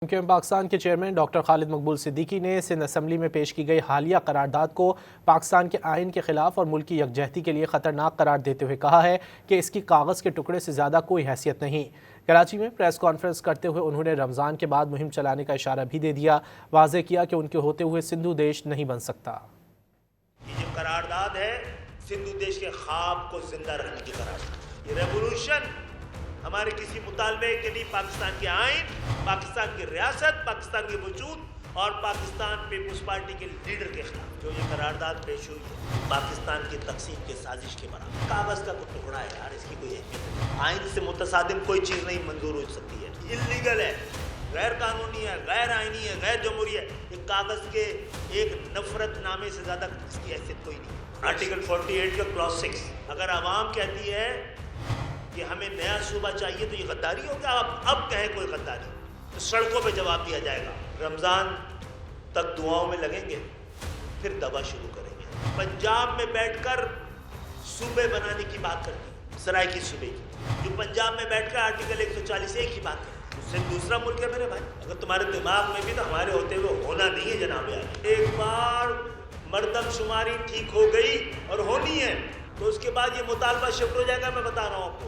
حکومت پاکستان کے chairman doctor خالد مقبول صدیقی نے سندھ اسمبلی میں پیش کی گئی حالیہ قرارداد کو پاکستان کے آئین کے خلاف اور ملک کی یکجہتی کے لیے خطرناک قرار دیتے ہوئے کہا ہے کہ اس کی کاغذ کے ٹکڑے سے زیادہ کوئی حیثیت نہیں۔ کراچی میں پریس کانفرنس کرتے ہوئے انہوں نے رمضان کے بعد مہم چلانے کا اشارہ بھی دے دیا، واضح کیا کہ ان کے ہوتے ہوئے سندھو دیش نہیں بن سکتا۔ یہ جو قرارداد ہے سندھو دیش کے خواب کو زندہ رکھنے کی قرارداد، یہ ریولوشن ہمارے کسی مطالبے کے لیے پاکستان کے آئین، پاکستان کی ریاست، پاکستان کے وجود اور پاکستان پیپلز پارٹی کے لیڈر کے خلاف جو یہ قرارداد پیش ہوئی ہے پاکستان کی تقسیم کی سازش کے برابر۔ کاغذ کا کوئی ٹکڑا ہے یار، اس کی کوئی اہمیت نہیں۔ آئین سے متصادم کوئی چیز نہیں منظور ہو سکتی ہے، انلیگل ہے، غیر قانونی ہے، غیر آئینی ہے، غیر جمہوری ہے۔ یہ کاغذ کے ایک نفرت نامے سے زیادہ اس کی حیثیت کوئی نہیں۔ آرٹیکل 48 کا کلاس 6 اگر عوام کہتی ہے کہ ہمیں نیا صوبہ چاہیے تو یہ غداری ہو گیا۔ اب کہیں کوئی غداری تو سڑکوں پہ جواب دیا جائے گا۔ رمضان تک دعاؤں میں لگیں گے، پھر دبا شروع کریں گے۔ پنجاب میں بیٹھ کر صوبے بنانے کی بات کرتے ہیں، سرائیکی صوبے کی، جو پنجاب میں بیٹھ کر آرٹیکل 140 کی بات کرتے ہیں۔ اس سے دوسرا ملک ہے میرے بھائی، اگر تمہارے دماغ میں بھی تو ہمارے ہوتے ہوئے ہونا نہیں ہے جناب یار۔ ایک بار مردم شماری ٹھیک ہو گئی اور ہونی ہے تو اس کے بعد یہ مطالبہ شفٹ ہو جائے گا، میں بتا رہا ہوں آپ کو۔